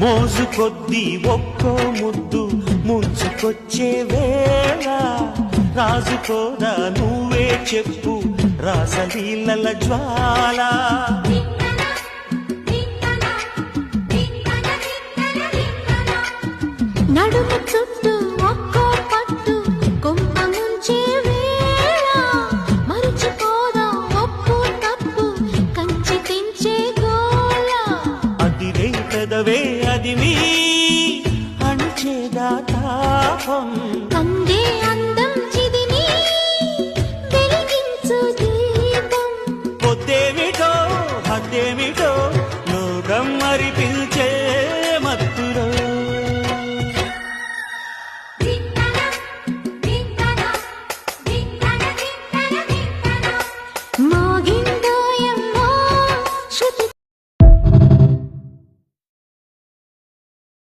మోజు కొద్దీ ఒక్కో ముద్దు ముంచుకొచ్చే వేళ రాజుకోదా నువ్వే చెప్పు రాసలీలల జ్వాల నడుము చుట్టూ ఒక్కో పట్టు కొంప ముంచే వేళ మరిచిపోదా ఒప్పు తప్పు కంచి తెంచే గోళ అదిరే పెదవే అది మీ అణచేదా తాపం అందే అందం చిదిమి వెలిగించు దీపం పొద్దేమిటో హద్దేమిటో లోకం మరి పిలిచే